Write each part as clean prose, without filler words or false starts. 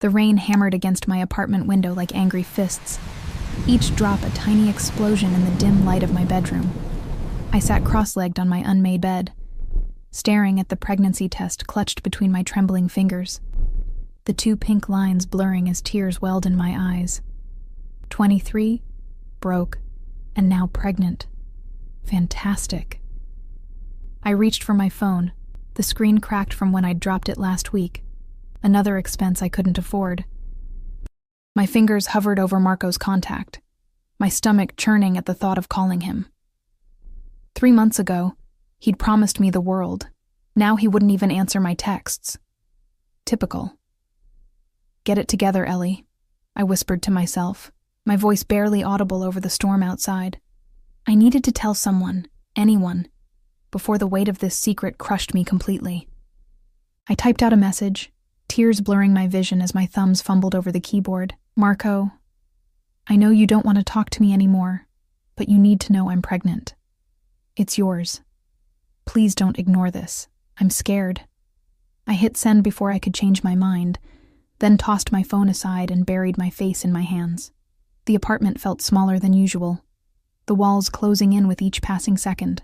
The rain hammered against my apartment window like angry fists, each drop a tiny explosion in the dim light of my bedroom. I sat cross-legged on my unmade bed, staring at the pregnancy test clutched between my trembling fingers, the 2 pink lines blurring as tears welled in my eyes. 23, broke, and now pregnant. Fantastic. I reached for my phone. The screen cracked from when I'd dropped it last week, another expense I couldn't afford. My fingers hovered over Marco's contact, my stomach churning at the thought of calling him. 3 months ago, he'd promised me the world. Now he wouldn't even answer my texts. Typical. "Get it together, Ellie," I whispered to myself, my voice barely audible over the storm outside. I needed to tell someone, anyone, before the weight of this secret crushed me completely. I typed out a message, tears blurring my vision as my thumbs fumbled over the keyboard. "Marco, I know you don't want to talk to me anymore, but you need to know I'm pregnant. It's yours. Please don't ignore this. I'm scared." I hit send before I could change my mind, then tossed my phone aside and buried my face in my hands. The apartment felt smaller than usual, the walls closing in with each passing second.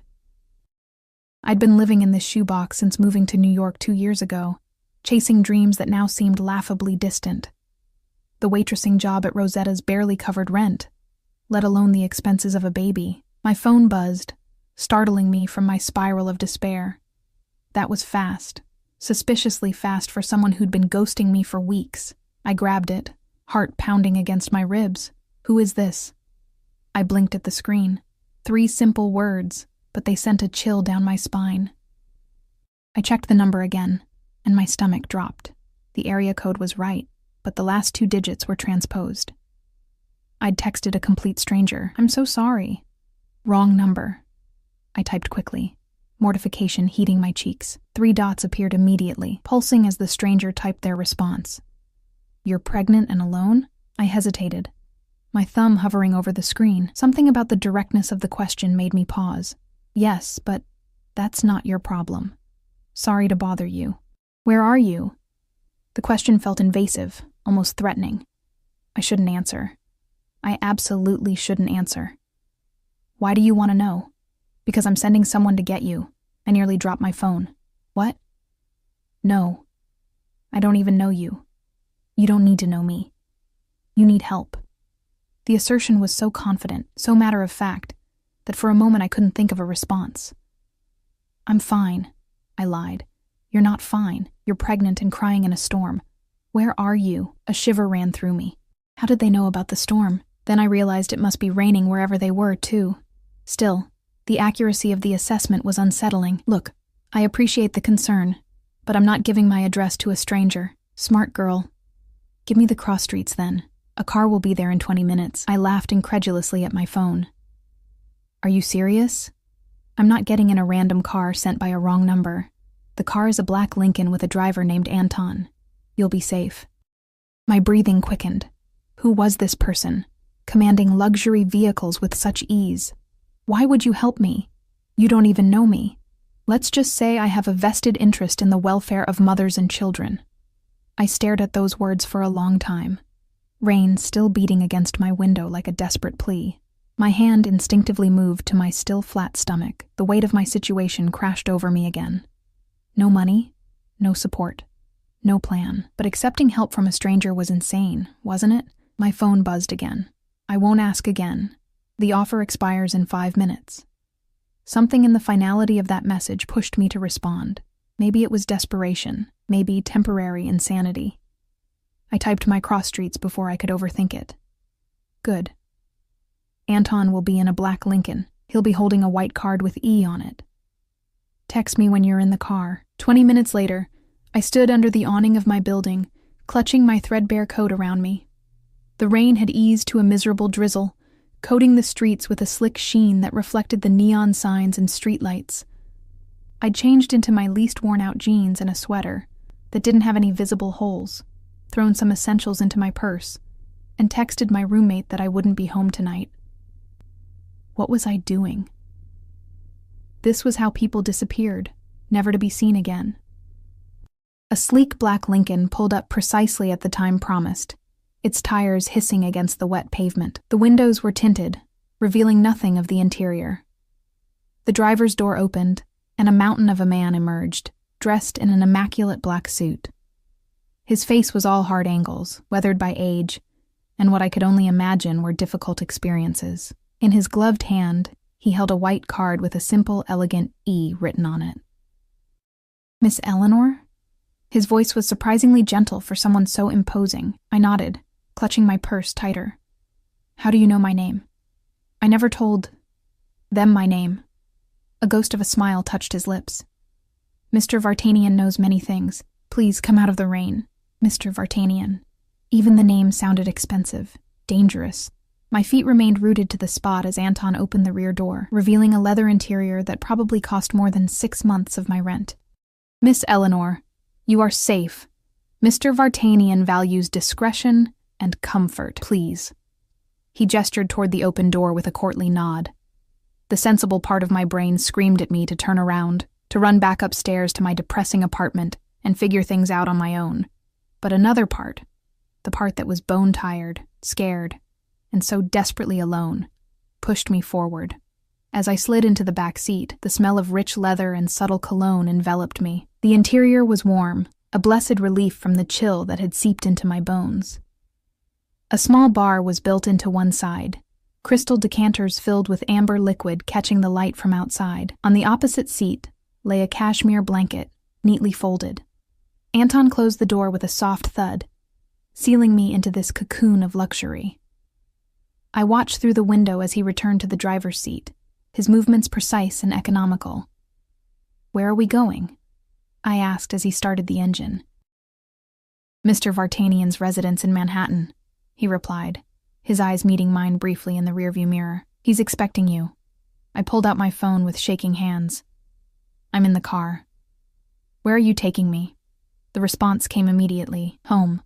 I'd been living in this shoebox since moving to New York 2 years ago, chasing dreams that now seemed laughably distant. The waitressing job at Rosetta's barely covered rent, let alone the expenses of a baby. My phone buzzed, startling me from my spiral of despair. That was fast, suspiciously fast for someone who'd been ghosting me for weeks. I grabbed it, heart pounding against my ribs. "Who is this?" I blinked at the screen. 3 simple words, but they sent a chill down my spine. I checked the number again, and my stomach dropped. The area code was right, but the last 2 digits were transposed. I'd texted a complete stranger. "I'm so sorry." "Wrong number." I typed quickly, mortification heating my cheeks. 3 dots appeared immediately, pulsing as the stranger typed their response. "You're pregnant and alone?" I hesitated, my thumb hovering over the screen. Something about the directness of the question made me pause. "Yes, but that's not your problem. Sorry to bother you. Where are you?" The question felt invasive, almost threatening. I shouldn't answer. I absolutely shouldn't answer. "Why do you want to know?" "Because I'm sending someone to get you." I nearly dropped my phone. "What?" "No. I don't even know you. You don't need to know me. You need help." The assertion was so confident, so matter-of-fact, that for a moment I couldn't think of a response. "I'm fine," I lied. "You're not fine. You're pregnant and crying in a storm. Where are you?" A shiver ran through me. How did they know about the storm? Then I realized it must be raining wherever they were, too. Still, the accuracy of the assessment was unsettling. "Look, I appreciate the concern, but I'm not giving my address to a stranger." "Smart girl. Give me the cross streets then. A car will be there in 20 minutes. I laughed incredulously at my phone. "Are you serious? I'm not getting in a random car sent by a wrong number. The car is a black Lincoln with a driver named Anton. You'll be safe." My breathing quickened. Who was this person, commanding luxury vehicles with such ease? "Why would you help me? You don't even know me. Let's just say I have a vested interest in the welfare of mothers and children." I stared at those words for a long time, rain still beating against my window like a desperate plea. My hand instinctively moved to my still flat stomach. The weight of my situation crashed over me again. No money, no support, no plan. But accepting help from a stranger was insane, wasn't it? My phone buzzed again. "I won't ask again. The offer expires in 5 minutes." Something in the finality of that message pushed me to respond. Maybe it was desperation, maybe temporary insanity. I typed my cross streets before I could overthink it. "Good. Anton will be in a black Lincoln. He'll be holding a white card with E on it. Text me when you're in the car." 20 minutes later, I stood under the awning of my building, clutching my threadbare coat around me. The rain had eased to a miserable drizzle, coating the streets with a slick sheen that reflected the neon signs and streetlights. I'd changed into my least worn-out jeans and a sweater that didn't have any visible holes, thrown some essentials into my purse, and texted my roommate that I wouldn't be home tonight. What was I doing? This was how people disappeared, never to be seen again. A sleek black Lincoln pulled up precisely at the time promised, its tires hissing against the wet pavement. The windows were tinted, revealing nothing of the interior. The driver's door opened, and a mountain of a man emerged, dressed in an immaculate black suit. His face was all hard angles, weathered by age, and what I could only imagine were difficult experiences. In his gloved hand, he held a white card with a simple, elegant E written on it. "Miss Eleanor?" His voice was surprisingly gentle for someone so imposing. I nodded, clutching my purse tighter. "How do you know my name?" "I never told them my name." A ghost of a smile touched his lips. "Mr. Vartanian knows many things. Please come out of the rain. Mr. Vartanian." Even the name sounded expensive, dangerous. My feet remained rooted to the spot as Anton opened the rear door, revealing a leather interior that probably cost more than 6 months of my rent. "Miss Eleanor, you are safe. Mr. Vartanian values discretion and comfort, please." He gestured toward the open door with a courtly nod. The sensible part of my brain screamed at me to turn around, to run back upstairs to my depressing apartment and figure things out on my own. But another part, the part that was bone-tired, scared, and so desperately alone, pushed me forward. As I slid into the back seat, the smell of rich leather and subtle cologne enveloped me. The interior was warm, a blessed relief from the chill that had seeped into my bones. A small bar was built into one side, crystal decanters filled with amber liquid catching the light from outside. On the opposite seat lay a cashmere blanket, neatly folded. Anton closed the door with a soft thud, sealing me into this cocoon of luxury. I watched through the window as he returned to the driver's seat, his movements precise and economical. "Where are we going?" I asked as he started the engine. "Mr. Vartanian's residence in Manhattan," he replied, his eyes meeting mine briefly in the rearview mirror. "He's expecting you." I pulled out my phone with shaking hands. "I'm in the car." "Where are you taking me?" The response came immediately. "Home."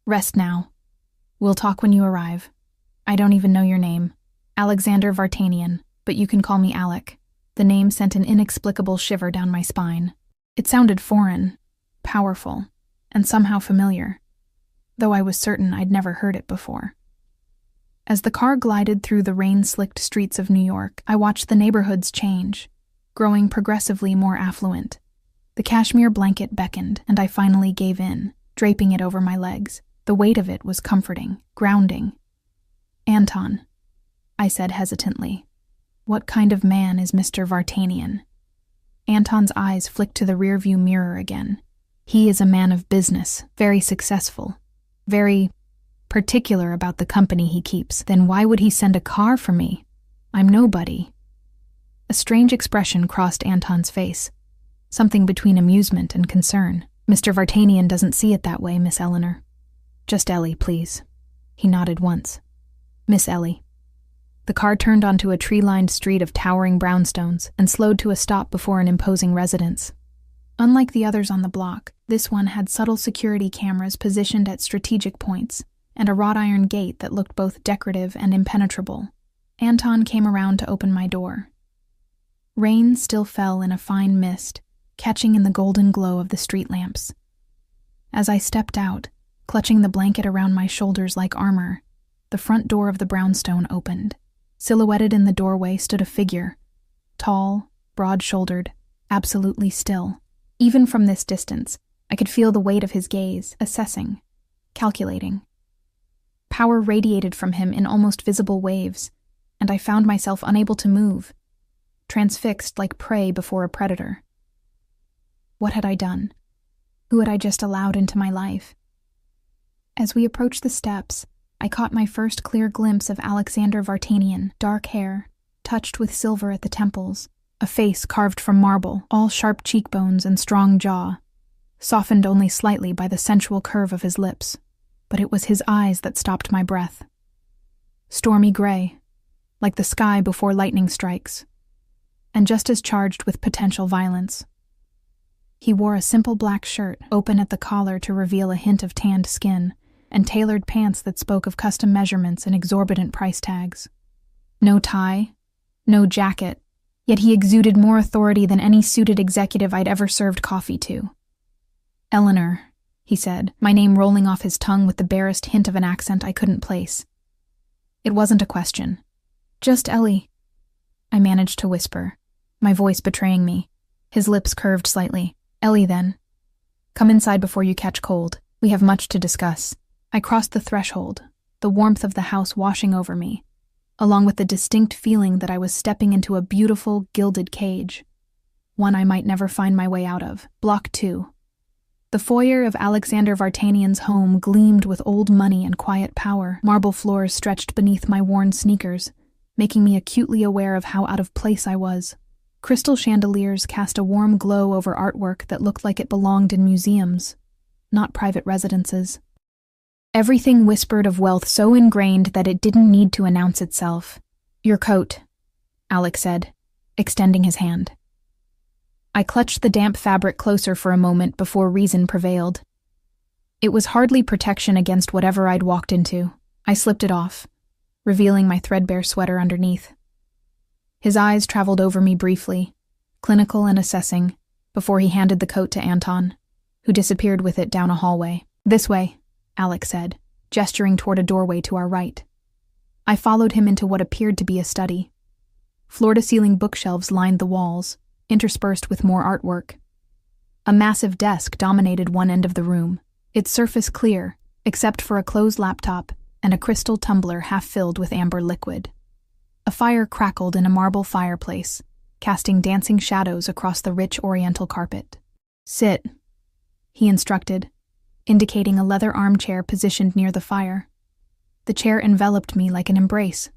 "Rest now. We'll talk when you arrive. I don't even know your name. Alexander Vartanian, but you can call me Alec." The name sent an inexplicable shiver down my spine. It sounded foreign, powerful, and somehow familiar, though I was certain I'd never heard it before. As the car glided through the rain-slicked streets of New York, I watched the neighborhoods change, growing progressively more affluent. The cashmere blanket beckoned, and I finally gave in, draping it over my legs. The weight of it was comforting, grounding. "Anton," I said hesitantly, "what kind of man is Mr. Vartanian?" Anton's eyes flicked to the rearview mirror again. "He is a man of business, very successful, very particular about the company he keeps." "Then why would he send a car for me? I'm nobody." A strange expression crossed Anton's face, something between amusement and concern. "Mr. Vartanian doesn't see it that way, Miss Eleanor. Just Ellie, please." He nodded once. "Miss Ellie." The car turned onto a tree-lined street of towering brownstones and slowed to a stop before an imposing residence. Unlike the others on the block, this one had subtle security cameras positioned at strategic points and a wrought iron gate that looked both decorative and impenetrable. Anton came around to open my door. Rain still fell in a fine mist, catching in the golden glow of the street lamps. As I stepped out, clutching the blanket around my shoulders like armor, the front door of the brownstone opened. Silhouetted in the doorway stood a figure, tall, broad-shouldered, absolutely still. Even from this distance, I could feel the weight of his gaze, assessing, calculating. Power radiated from him in almost visible waves, and I found myself unable to move, transfixed like prey before a predator. What had I done? Who had I just allowed into my life? As we approached the steps, I caught my first clear glimpse of Alexander Vartanian, dark hair, touched with silver at the temples, a face carved from marble, all sharp cheekbones and strong jaw, softened only slightly by the sensual curve of his lips. But it was his eyes that stopped my breath. Stormy gray, like the sky before lightning strikes, and just as charged with potential violence. He wore a simple black shirt, open at the collar to reveal a hint of tanned skin, and tailored pants that spoke of custom measurements and exorbitant price tags. No tie, no jacket, yet he exuded more authority than any suited executive I'd ever served coffee to. Eleanor, he said, my name rolling off his tongue with the barest hint of an accent I couldn't place. It wasn't a question. Just Ellie. I managed to whisper, my voice betraying me. His lips curved slightly. Ellie, then. Come inside before you catch cold. We have much to discuss. I crossed the threshold, the warmth of the house washing over me, along with the distinct feeling that I was stepping into a beautiful, gilded cage, one I might never find my way out of. Block 2. The foyer of Alexander Vartanian's home gleamed with old money and quiet power. Marble floors stretched beneath my worn sneakers, making me acutely aware of how out of place I was. Crystal chandeliers cast a warm glow over artwork that looked like it belonged in museums, not private residences. Everything whispered of wealth so ingrained that it didn't need to announce itself. Your coat, Alex said, extending his hand. I clutched the damp fabric closer for a moment before reason prevailed. It was hardly protection against whatever I'd walked into. I slipped it off, revealing my threadbare sweater underneath. His eyes traveled over me briefly, clinical and assessing, before he handed the coat to Anton, who disappeared with it down a hallway. This way, Alex said, gesturing toward a doorway to our right. I followed him into what appeared to be a study. Floor-to-ceiling bookshelves lined the walls, interspersed with more artwork. A massive desk dominated one end of the room, its surface clear, except for a closed laptop and a crystal tumbler half-filled with amber liquid. A fire crackled in a marble fireplace, casting dancing shadows across the rich oriental carpet. Sit, he instructed, indicating a leather armchair positioned near the fire. The chair enveloped me like an embrace,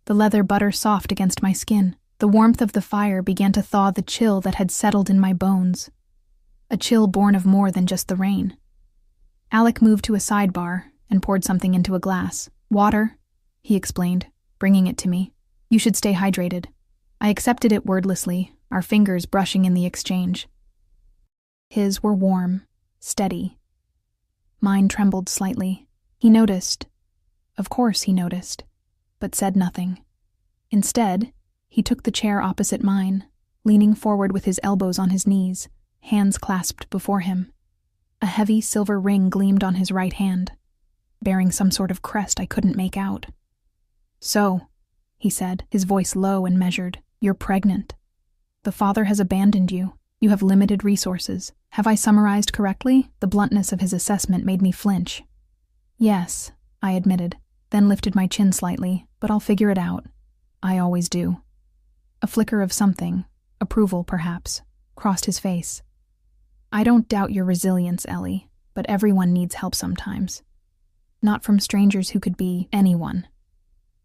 the leather butter soft against my skin. The warmth of the fire began to thaw the chill that had settled in my bones, a chill born of more than just the rain. Alec moved to a sidebar and poured something into a glass. Water, he explained, bringing it to me. You should stay hydrated. I accepted it wordlessly, our fingers brushing in the exchange. His were warm, steady. Mine trembled slightly. He noticed. Of course he noticed, but said nothing. Instead, he took the chair opposite mine, leaning forward with his elbows on his knees, hands clasped before him. A heavy silver ring gleamed on his right hand, bearing some sort of crest I couldn't make out. So, he said, his voice low and measured, you're pregnant. The father has abandoned you. You have limited resources. Have I summarized correctly? The bluntness of his assessment made me flinch. Yes, I admitted, then lifted my chin slightly, but I'll figure it out. I always do. A flicker of something, approval perhaps, crossed his face. I don't doubt your resilience, Ellie, but everyone needs help sometimes. Not from strangers who could be anyone.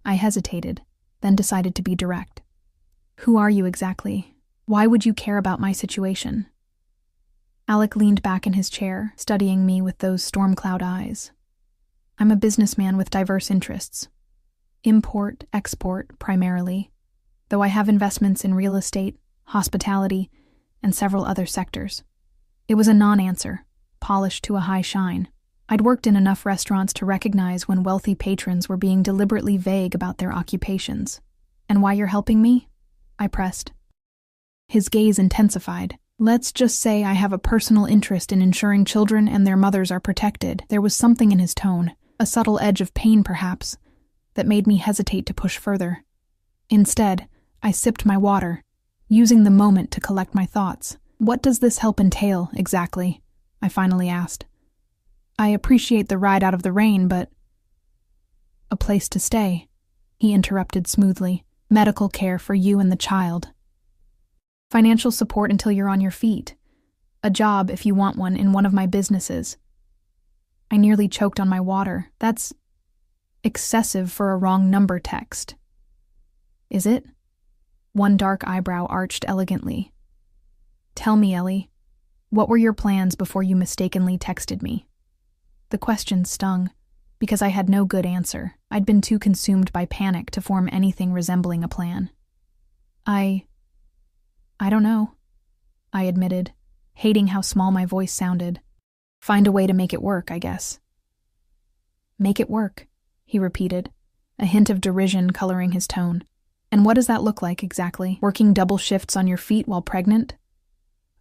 I hesitated, then decided to be direct. Who are you exactly? Why would you care about my situation? Alec leaned back in his chair, studying me with those storm cloud eyes. I'm a businessman with diverse interests. Import, export, primarily, though I have investments in real estate, hospitality, and several other sectors. It was a non-answer, polished to a high shine. I'd worked in enough restaurants to recognize when wealthy patrons were being deliberately vague about their occupations. And why you're helping me? I pressed. His gaze intensified. Let's just say I have a personal interest in ensuring children and their mothers are protected. There was something in his tone, a subtle edge of pain perhaps, that made me hesitate to push further. Instead, I sipped my water, using the moment to collect my thoughts. What does this help entail, exactly? I finally asked. I appreciate the ride out of the rain, but... A place to stay, he interrupted smoothly. Medical care for you and the child. Financial support until you're on your feet. A job, if you want one, in one of my businesses. I nearly choked on my water. That's excessive for a wrong number text. Is it? One dark eyebrow arched elegantly. Tell me, Ellie, what were your plans before you mistakenly texted me? The question stung, because I had no good answer. I'd been too consumed by panic to form anything resembling a plan. I don't know, I admitted, hating how small my voice sounded. Find a way to make it work, I guess. Make it work, he repeated, a hint of derision coloring his tone. And what does that look like exactly? Working double shifts on your feet while pregnant?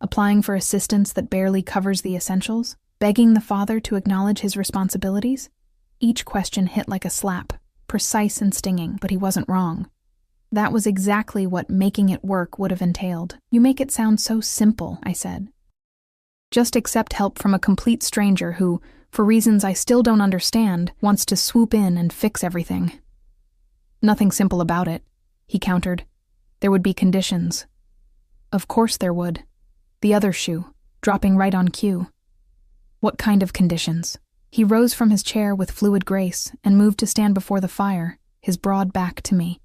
applying for assistance that barely covers the essentials, begging the father to acknowledge his responsibilities. Each question hit like a slap, precise and stinging, but he wasn't wrong. That was exactly what making it work would have entailed. You make it sound so simple, I said. Just accept help from a complete stranger who, for reasons I still don't understand, wants to swoop in and fix everything. Nothing simple about it, he countered. There would be conditions. Of course there would. The other shoe, dropping right on cue. What kind of conditions? He rose from his chair with fluid grace and moved to stand before the fire, his broad back to me.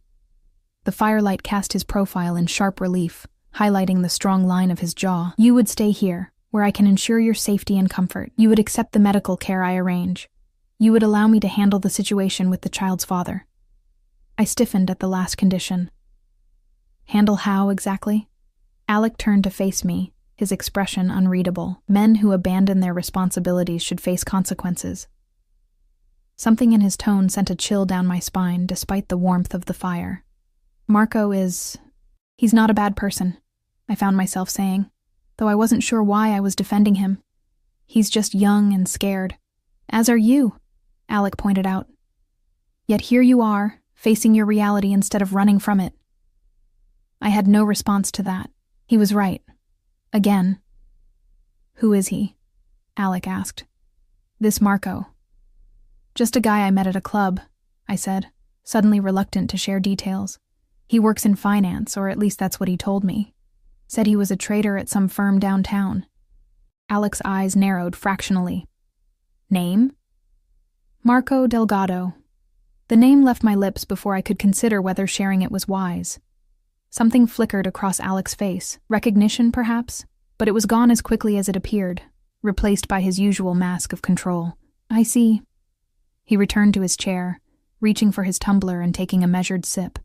The firelight cast his profile in sharp relief, highlighting the strong line of his jaw. You would stay here, where I can ensure your safety and comfort. You would accept the medical care I arrange. You would allow me to handle the situation with the child's father. I stiffened at the last condition. Handle how, exactly? Alec turned to face me, his expression unreadable. Men who abandon their responsibilities should face consequences. Something in his tone sent a chill down my spine, despite the warmth of the fire. Marco he's not a bad person, I found myself saying, though I wasn't sure why I was defending him. He's just young and scared. As are you, Alec pointed out. Yet here you are, facing your reality instead of running from it. I had no response to that. He was right. Again. Who is he? Alec asked. This Marco. Just a guy I met at a club, I said, suddenly reluctant to share details. He works in finance, or at least that's what he told me. Said he was a trader at some firm downtown. Alec's eyes narrowed fractionally. Name? Marco Delgado. The name left my lips before I could consider whether sharing it was wise. Something flickered across Alec's face, recognition perhaps, but it was gone as quickly as it appeared, replaced by his usual mask of control. I see. He returned to his chair, reaching for his tumbler and taking a measured sip.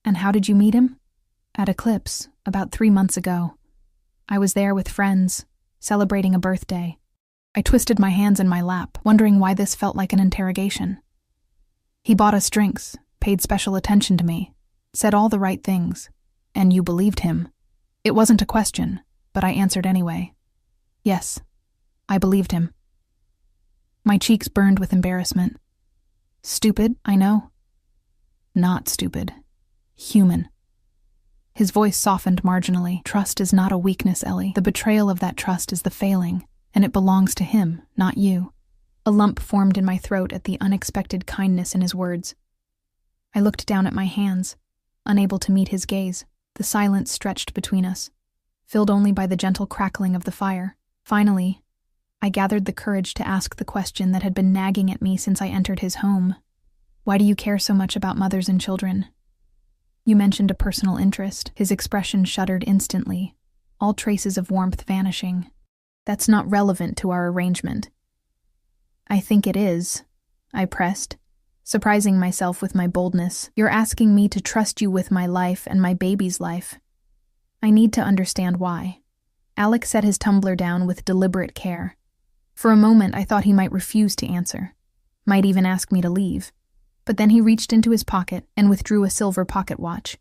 And how did you meet him? At Eclipse, about 3 months ago. I was there with friends, celebrating a birthday. I twisted my hands in my lap, wondering why this felt like an interrogation. He bought us drinks, paid special attention to me, said all the right things, and you believed him. It wasn't a question, but I answered anyway. Yes, I believed him. My cheeks burned with embarrassment. Stupid, I know. Not stupid. Human. His voice softened marginally. Trust is not a weakness, Ellie. The betrayal of that trust is the failing, and it belongs to him, not you. A lump formed in my throat at the unexpected kindness in his words. I looked down at my hands, unable to meet his gaze. The silence stretched between us, filled only by the gentle crackling of the fire. Finally, I gathered the courage to ask the question that had been nagging at me since I entered his home. Why do you care so much about mothers and children? You mentioned a personal interest. His expression shuddered instantly, all traces of warmth vanishing. That's not relevant to our arrangement. I think it is, I pressed, surprising myself with my boldness. You're asking me to trust you with my life and my baby's life. I need to understand why. Alec set his tumbler down with deliberate care. For a moment, I thought he might refuse to answer, might even ask me to leave. But then he reached into his pocket and withdrew a silver pocket watch.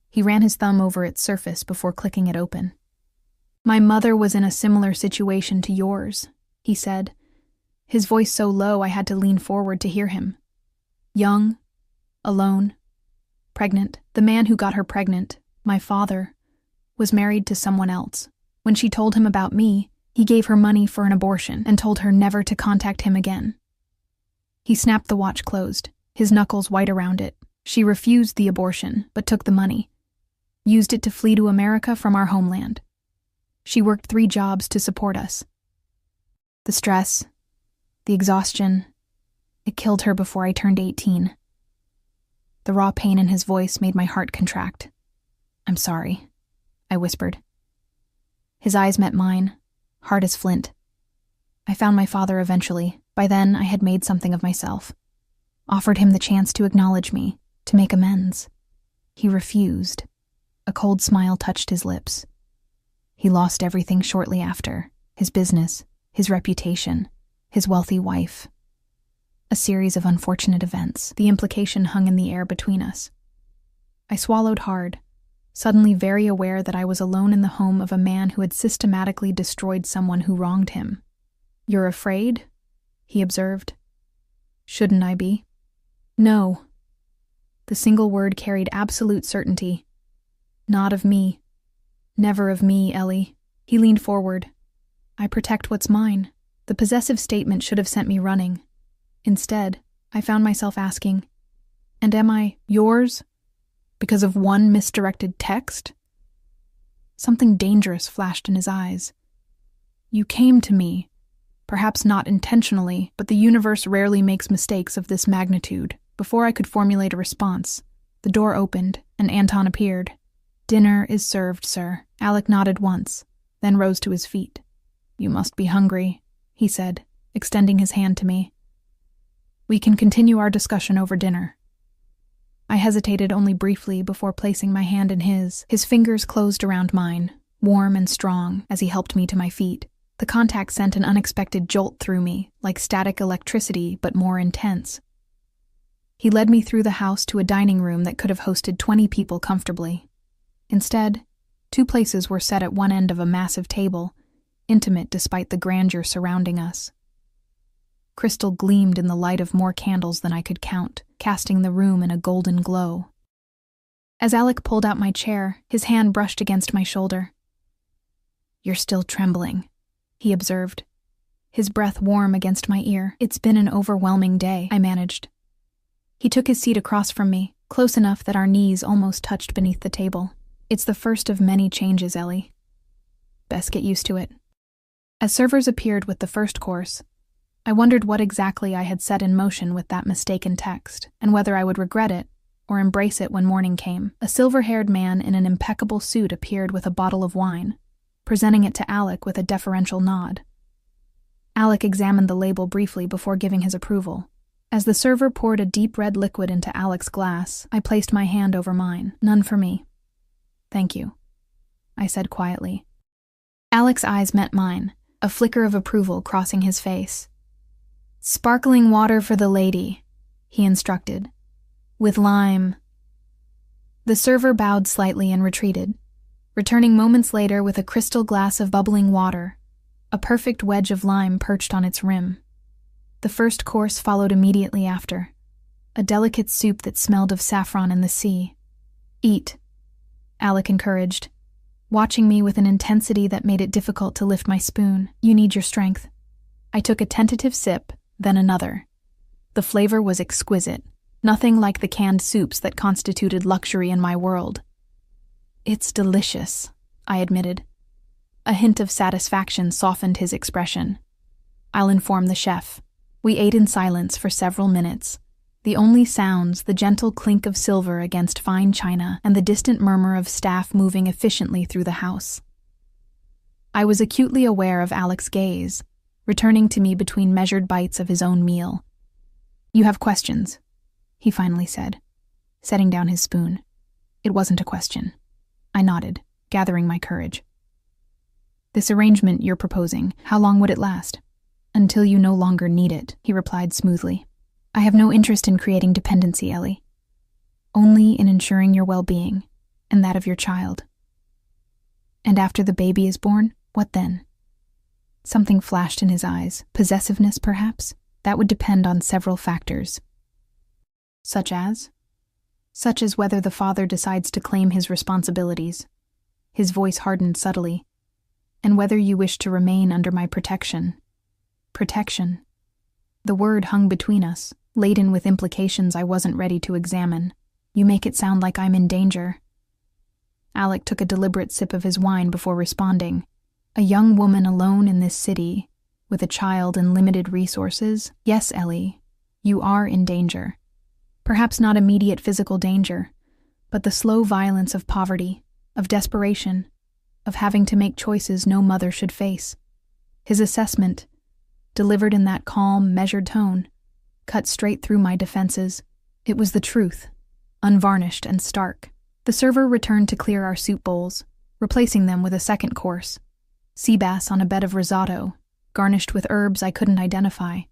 He ran his thumb over its surface before clicking it open. My mother was in a similar situation to yours, he said, his voice so low I had to lean forward to hear him. Young, alone, pregnant. The man who got her pregnant, my father, was married to someone else. When she told him about me, he gave her money for an abortion and told her never to contact him again. He snapped the watch closed, his knuckles white around it. She refused the abortion, but took the money. Used it to flee to America from our homeland. She worked 3 jobs to support us. The stress, the exhaustion, it killed her before I turned 18. The raw pain in his voice made my heart contract. I'm sorry, I whispered. His eyes met mine, hard as flint. I found my father eventually. By then, I had made something of myself. Offered him the chance to acknowledge me, to make amends. He refused. A cold smile touched his lips. He lost everything shortly after. His business, his reputation, his wealthy wife. A series of unfortunate events. The implication hung in the air between us. I swallowed hard, suddenly very aware that I was alone in the home of a man who had systematically destroyed someone who wronged him. "You're afraid?" he observed. "Shouldn't I be?" "No." The single word carried absolute certainty. "Not of me. Never of me, Ellie." He leaned forward. "I protect what's mine." The possessive statement should have sent me running. Instead, I found myself asking, "And am I yours? Because of one misdirected text?" Something dangerous flashed in his eyes. "You came to me, perhaps not intentionally, but the universe rarely makes mistakes of this magnitude." Before I could formulate a response, the door opened and Anton appeared. "Dinner is served, sir." Alec nodded once, then rose to his feet. "You must be hungry," he said, extending his hand to me. "We can continue our discussion over dinner." I hesitated only briefly before placing my hand in his. His fingers closed around mine, warm and strong, as he helped me to my feet. The contact sent an unexpected jolt through me, like static electricity, but more intense. He led me through the house to a dining room that could have hosted 20 people comfortably. Instead, 2 places were set at one end of a massive table, intimate despite the grandeur surrounding us. Crystal gleamed in the light of more candles than I could count, casting the room in a golden glow. As Alec pulled out my chair, his hand brushed against my shoulder. "You're still trembling," he observed, his breath warm against my ear. "It's been an overwhelming day," I managed. He took his seat across from me, close enough that our knees almost touched beneath the table. "It's the first of many changes, Ellie. Best get used to it." As servers appeared with the first course, I wondered what exactly I had set in motion with that mistaken text, and whether I would regret it or embrace it when morning came. A silver-haired man in an impeccable suit appeared with a bottle of wine, presenting it to Alec with a deferential nod. Alec examined the label briefly before giving his approval. As the server poured a deep red liquid into Alec's glass, I placed my hand over mine. "None for me." "Thank you," I said quietly. Alec's eyes met mine, a flicker of approval crossing his face. "Sparkling water for the lady," he instructed. "With lime." The server bowed slightly and retreated, returning moments later with a crystal glass of bubbling water, a perfect wedge of lime perched on its rim. The first course followed immediately after, a delicate soup that smelled of saffron in the sea. "Eat," Alec encouraged, watching me with an intensity that made it difficult to lift my spoon. "You need your strength." I took a tentative sip, then another. The flavor was exquisite, nothing like the canned soups that constituted luxury in my world. "It's delicious," I admitted. A hint of satisfaction softened his expression. "I'll inform the chef." We ate in silence for several minutes. The only sounds, the gentle clink of silver against fine china and the distant murmur of staff moving efficiently through the house. I was acutely aware of Alec's gaze, returning to me between measured bites of his own meal. "You have questions," he finally said, setting down his spoon. It wasn't a question. I nodded, gathering my courage. "This arrangement you're proposing, how long would it last?" "Until you no longer need it," he replied smoothly. "I have no interest in creating dependency, Ellie. Only in ensuring your well-being, and that of your child." "And after the baby is born, what then?" Something flashed in his eyes. Possessiveness, perhaps? That would depend on several factors. Such as? Such as whether the father decides to claim his responsibilities. His voice hardened subtly. "And whether you wish to remain under my protection." Protection. The word hung between us, laden with implications I wasn't ready to examine. "You make it sound like I'm in danger." Alec took a deliberate sip of his wine before responding. "A young woman alone in this city, with a child and limited resources? Yes, Ellie, you are in danger. Perhaps not immediate physical danger, but the slow violence of poverty, of desperation, of having to make choices no mother should face." His assessment, delivered in that calm, measured tone, cut straight through my defenses. It was the truth, unvarnished and stark. The server returned to clear our soup bowls, replacing them with a second course. Sea bass on a bed of risotto, garnished with herbs I couldn't identify.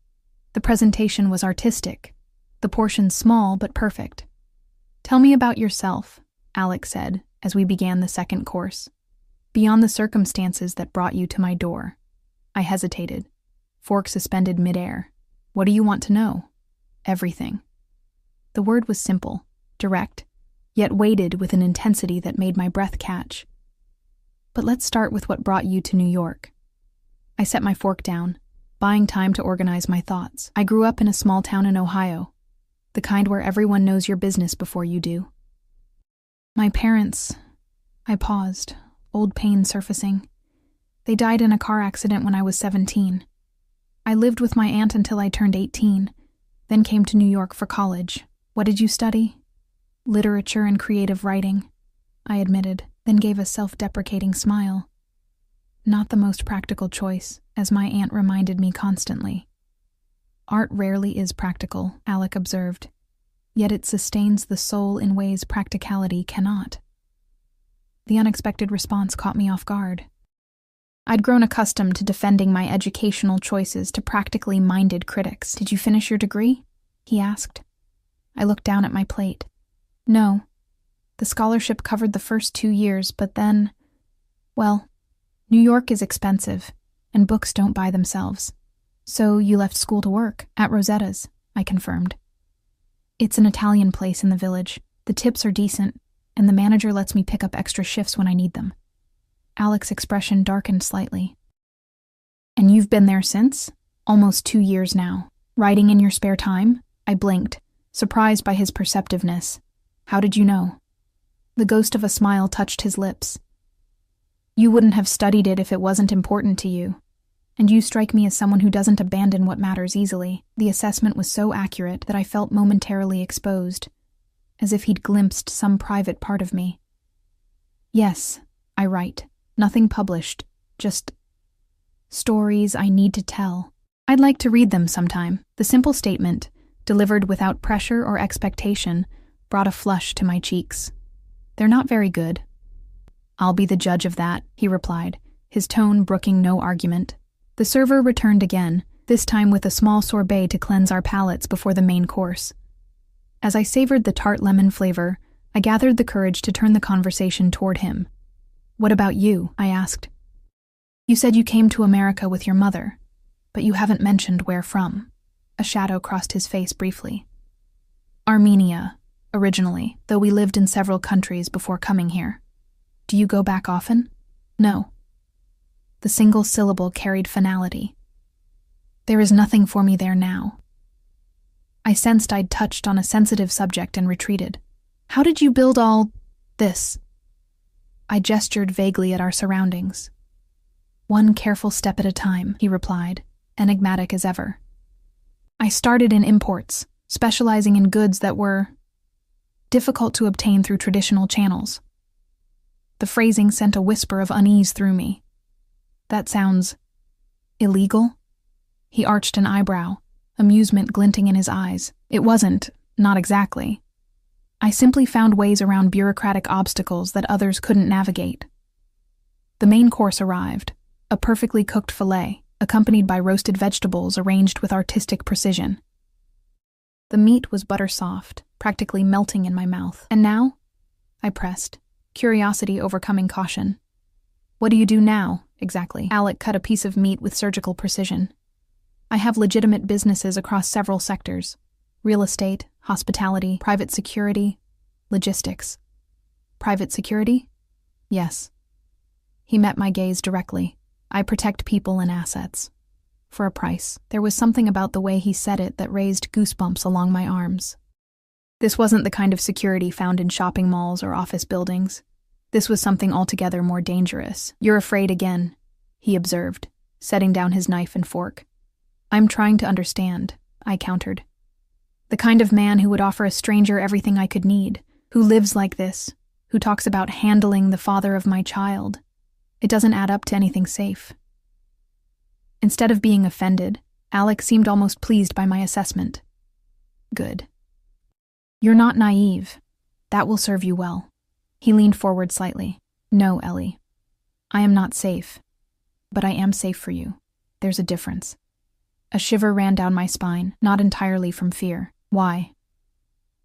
The presentation was artistic, the portions small but perfect. "Tell me about yourself," Alec said, as we began the second course. "Beyond the circumstances that brought you to my door." I hesitated, fork suspended midair. "What do you want to know?" "Everything." The word was simple, direct, yet weighted with an intensity that made my breath catch. "But let's start with what brought you to New York." I set my fork down, buying time to organize my thoughts. "I grew up in a small town in Ohio, the kind where everyone knows your business before you do. My parents..." I paused, old pain surfacing. "They died in a car accident when I was 17. I lived with my aunt until I turned 18, then came to New York for college." "What did you study?" "Literature and creative writing," I admitted, then gave a self-deprecating smile. "Not the most practical choice, as my aunt reminded me constantly." "Art rarely is practical," Alec observed, "yet it sustains the soul in ways practicality cannot." The unexpected response caught me off guard. I'd grown accustomed to defending my educational choices to practically minded critics. "Did you finish your degree?" he asked. I looked down at my plate. "No. The scholarship covered the first 2 years, but then, well, New York is expensive, and books don't buy themselves. So you left school to work?" "At Rosetta's," I confirmed. "It's an Italian place in the village. The tips are decent, and the manager lets me pick up extra shifts when I need them." Alec's expression darkened slightly. "And you've been there since? Almost 2 years now. Writing in your spare time?" I blinked, surprised by his perceptiveness. "How did you know?" The ghost of a smile touched his lips. "You wouldn't have studied it if it wasn't important to you. And you strike me as someone who doesn't abandon what matters easily." The assessment was so accurate that I felt momentarily exposed, as if he'd glimpsed some private part of me. "Yes, I write. Nothing published. Just stories I need to tell. I'd like to read them sometime." The simple statement, delivered without pressure or expectation, brought a flush to my cheeks. "They're not very good." "I'll be the judge of that," he replied, his tone brooking no argument. The server returned again, this time with a small sorbet to cleanse our palates before the main course. As I savored the tart lemon flavor, I gathered the courage to turn the conversation toward him. "What about you?" I asked. "You said you came to America with your mother, but you haven't mentioned where from." A shadow crossed his face briefly. "Armenia, originally, though we lived in several countries before coming here." "Do you go back often?" "No." The single syllable carried finality. "There is nothing for me there now." I sensed I'd touched on a sensitive subject and retreated. "How did you build all this?" I gestured vaguely at our surroundings. "One careful step at a time," he replied, enigmatic as ever. "I started in imports, specializing in goods that were difficult to obtain through traditional channels." The phrasing sent a whisper of unease through me. "That sounds illegal?" He arched an eyebrow, amusement glinting in his eyes. "It wasn't, not exactly. I simply found ways around bureaucratic obstacles that others couldn't navigate." The main course arrived, a perfectly cooked fillet, accompanied by roasted vegetables arranged with artistic precision. The meat was butter soft, practically melting in my mouth. "And now?" I pressed, curiosity overcoming caution. "What do you do now, exactly?" Alec cut a piece of meat with surgical precision. "I have legitimate businesses across several sectors: real estate, hospitality, private security, logistics." "Private security?" "Yes." He met my gaze directly. "I protect people and assets. For a price." There was something about the way he said it that raised goosebumps along my arms. This wasn't the kind of security found in shopping malls or office buildings. This was something altogether more dangerous. "You're afraid again," he observed, setting down his knife and fork. "I'm trying to understand," I countered. "The kind of man who would offer a stranger everything I could need, who lives like this, who talks about handling the father of my child. It doesn't add up to anything safe." Instead of being offended, Alec seemed almost pleased by my assessment. "Good. You're not naive. That will serve you well." He leaned forward slightly. "No, Ellie. I am not safe. But I am safe for you. There's a difference." A shiver ran down my spine, not entirely from fear. "Why?"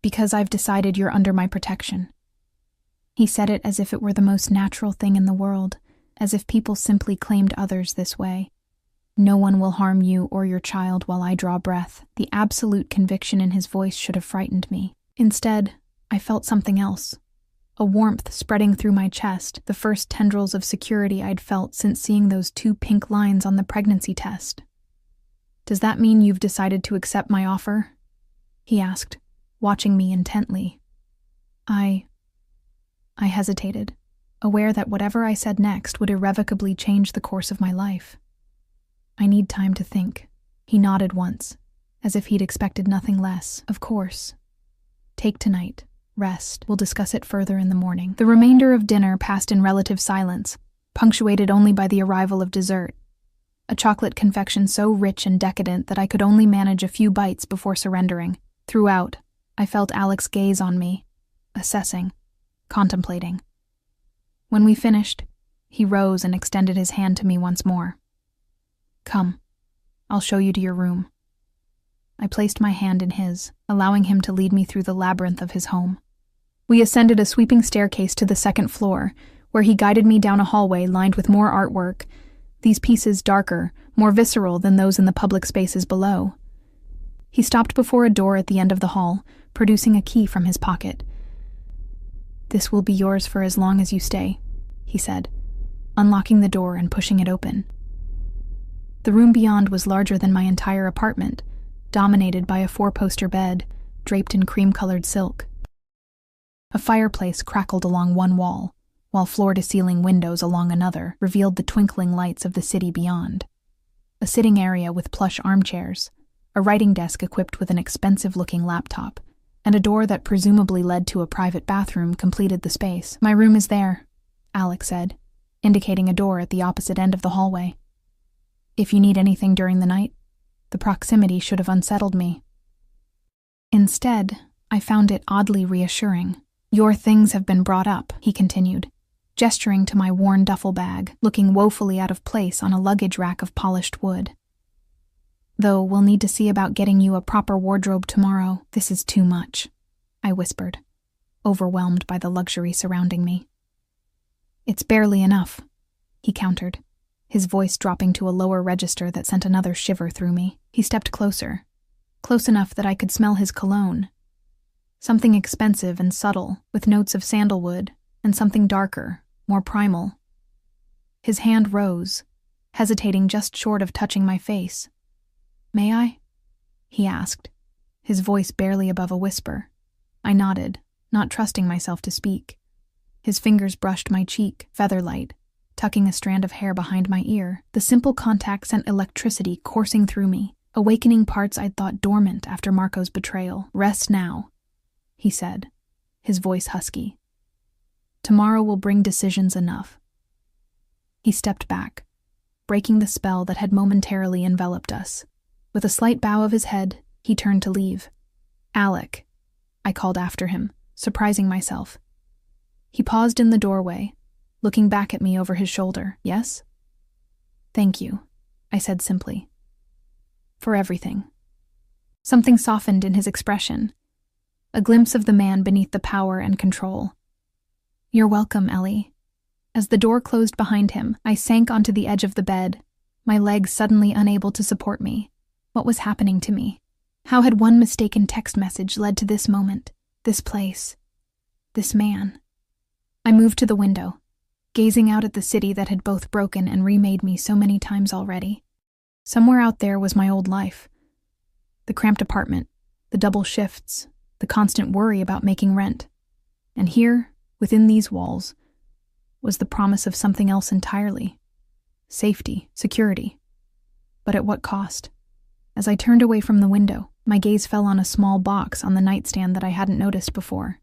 "Because I've decided you're under my protection." He said it as if it were the most natural thing in the world, as if people simply claimed others this way. No one will harm you or your child while I draw breath. The absolute conviction in his voice should have frightened me. Instead, I felt something else. A warmth spreading through my chest, the first tendrils of security I'd felt since seeing those 2 pink lines on the pregnancy test. "Does that mean you've decided to accept my offer?" he asked, watching me intently. I hesitated, aware that whatever I said next would irrevocably change the course of my life. "I need time to think." He nodded once, as if he'd expected nothing less. "Of course. Take tonight. Rest. We'll discuss it further in the morning." The remainder of dinner passed in relative silence, punctuated only by the arrival of dessert, a chocolate confection so rich and decadent that I could only manage a few bites before surrendering. Throughout, I felt Alec's gaze on me, assessing, contemplating. When we finished, he rose and extended his hand to me once more. "Come, I'll show you to your room." I placed my hand in his, allowing him to lead me through the labyrinth of his home. We ascended a sweeping staircase to the 2nd floor, where he guided me down a hallway lined with more artwork, these pieces darker, more visceral than those in the public spaces below. He stopped before a door at the end of the hall, producing a key from his pocket. "This will be yours for as long as you stay," he said, unlocking the door and pushing it open. The room beyond was larger than my entire apartment, dominated by a 4-poster bed, draped in cream-colored silk. A fireplace crackled along one wall, while floor-to-ceiling windows along another revealed the twinkling lights of the city beyond. A sitting area with plush armchairs, a writing desk equipped with an expensive-looking laptop, and a door that presumably led to a private bathroom completed the space. "My room is there," Alec said, indicating a door at the opposite end of the hallway. "If you need anything during the night, the proximity should have unsettled me." Instead, I found it oddly reassuring. "Your things have been brought up," he continued, gesturing to my worn duffel bag, looking woefully out of place on a luggage rack of polished wood. "Though we'll need to see about getting you a proper wardrobe tomorrow. This is too much," I whispered, overwhelmed by the luxury surrounding me. "It's barely enough," he countered, his voice dropping to a lower register that sent another shiver through me. He stepped closer, close enough that I could smell his cologne. Something expensive and subtle, with notes of sandalwood, and something darker, more primal. His hand rose, hesitating just short of touching my face. "May I?" he asked, his voice barely above a whisper. I nodded, not trusting myself to speak. His fingers brushed my cheek, feather-light, tucking a strand of hair behind my ear. The simple contact sent electricity coursing through me, awakening parts I'd thought dormant after Marco's betrayal. "Rest now," he said, his voice husky. "Tomorrow will bring decisions enough." He stepped back, breaking the spell that had momentarily enveloped us. With a slight bow of his head, he turned to leave. "Alec," I called after him, surprising myself. He paused in the doorway, looking back at me over his shoulder. "Yes?" "Thank you," I said simply. "For everything." Something softened in his expression, a glimpse of the man beneath the power and control. "You're welcome, Ellie." As the door closed behind him, I sank onto the edge of the bed, my legs suddenly unable to support me. What was happening to me? How had one mistaken text message led to this moment, this place, this man? I moved to the window, gazing out at the city that had both broken and remade me so many times already. Somewhere out there was my old life. The cramped apartment, the double shifts, the constant worry about making rent. And here, within these walls, was the promise of something else entirely. Safety, security. But at what cost? As I turned away from the window, my gaze fell on a small box on the nightstand that I hadn't noticed before.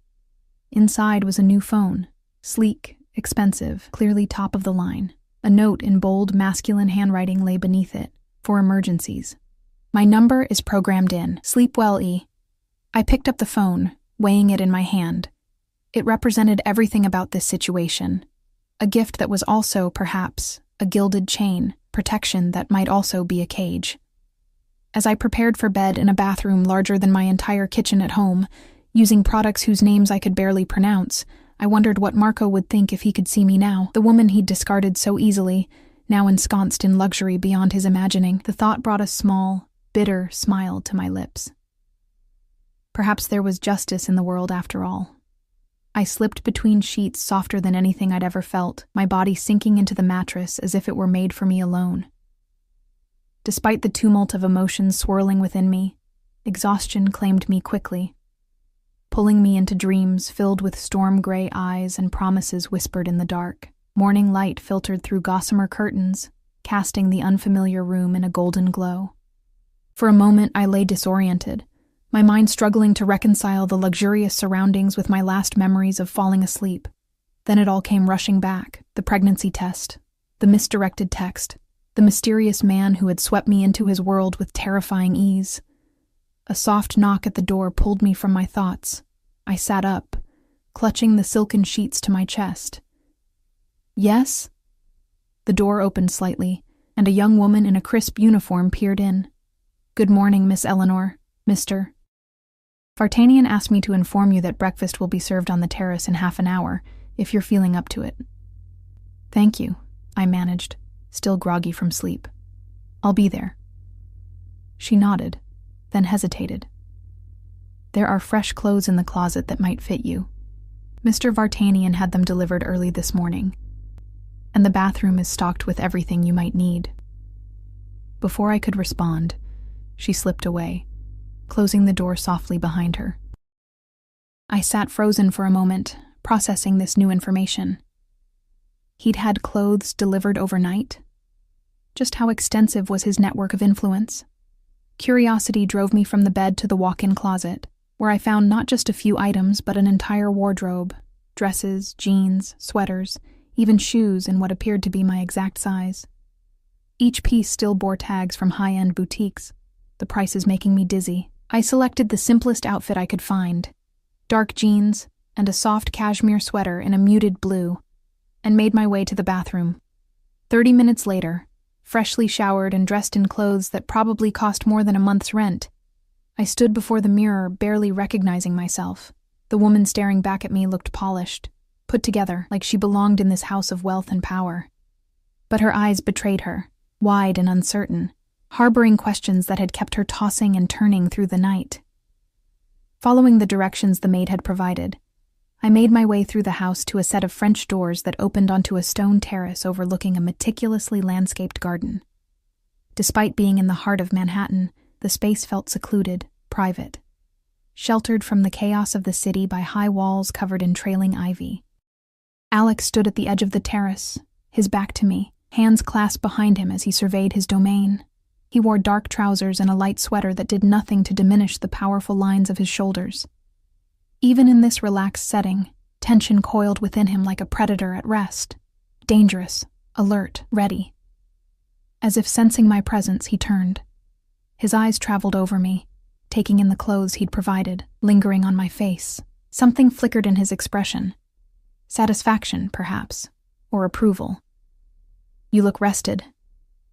Inside was a new phone, sleek, expensive, clearly top of the line. A note in bold, masculine handwriting lay beneath it, for emergencies. "My number is programmed in. Sleep well, E." I picked up the phone, weighing it in my hand. It represented everything about this situation. A gift that was also, perhaps, a gilded chain, protection that might also be a cage. As I prepared for bed in a bathroom larger than my entire kitchen at home, using products whose names I could barely pronounce, I wondered what Marco would think if he could see me now, the woman he'd discarded so easily, now ensconced in luxury beyond his imagining. The thought brought a small, bitter smile to my lips. Perhaps there was justice in the world after all. I slipped between sheets softer than anything I'd ever felt, my body sinking into the mattress as if it were made for me alone. Despite the tumult of emotions swirling within me, exhaustion claimed me quickly, pulling me into dreams filled with storm-gray eyes and promises whispered in the dark. Morning light filtered through gossamer curtains, casting the unfamiliar room in a golden glow. For a moment I lay disoriented, my mind struggling to reconcile the luxurious surroundings with my last memories of falling asleep. Then it all came rushing back, the pregnancy test, the misdirected text, the mysterious man who had swept me into his world with terrifying ease. A soft knock at the door pulled me from my thoughts. I sat up, clutching the silken sheets to my chest. Yes? The door opened slightly, and a young woman in a crisp uniform peered in. Good morning, Miss Eleanor, Mr. Vartanian asked me to inform you that breakfast will be served on the terrace in half an hour, if you're feeling up to it. Thank you, I managed, still groggy from sleep. I'll be there. She nodded, then hesitated. There are fresh clothes in the closet that might fit you. Mr. Vartanian had them delivered early this morning, and the bathroom is stocked with everything you might need. Before I could respond, she slipped away, closing the door softly behind her. I sat frozen for a moment, processing this new information. He'd had clothes delivered overnight? Just how extensive was his network of influence? Curiosity drove me from the bed to the walk-in closet, where I found not just a few items but an entire wardrobe, dresses, jeans, sweaters, even shoes in what appeared to be my exact size. Each piece still bore tags from high-end boutiques, the prices making me dizzy. I selected the simplest outfit I could find, dark jeans and a soft cashmere sweater in a muted blue, and made my way to the bathroom. 30 minutes later, freshly showered and dressed in clothes that probably cost more than a month's rent, I stood before the mirror, barely recognizing myself. The woman staring back at me looked polished, put together, like she belonged in this house of wealth and power. But her eyes betrayed her, wide and uncertain, harboring questions that had kept her tossing and turning through the night. Following the directions the maid had provided, I made my way through the house to a set of French doors that opened onto a stone terrace overlooking a meticulously landscaped garden. Despite being in the heart of Manhattan, the space felt secluded, private, sheltered from the chaos of the city by high walls covered in trailing ivy. Alex stood at the edge of the terrace, his back to me, hands clasped behind him as he surveyed his domain. He wore dark trousers and a light sweater that did nothing to diminish the powerful lines of his shoulders. Even in this relaxed setting, tension coiled within him like a predator at rest, dangerous, alert, ready. As if sensing my presence, he turned. His eyes traveled over me, taking in the clothes he'd provided, lingering on my face. Something flickered in his expression. Satisfaction, perhaps, or approval. You look rested,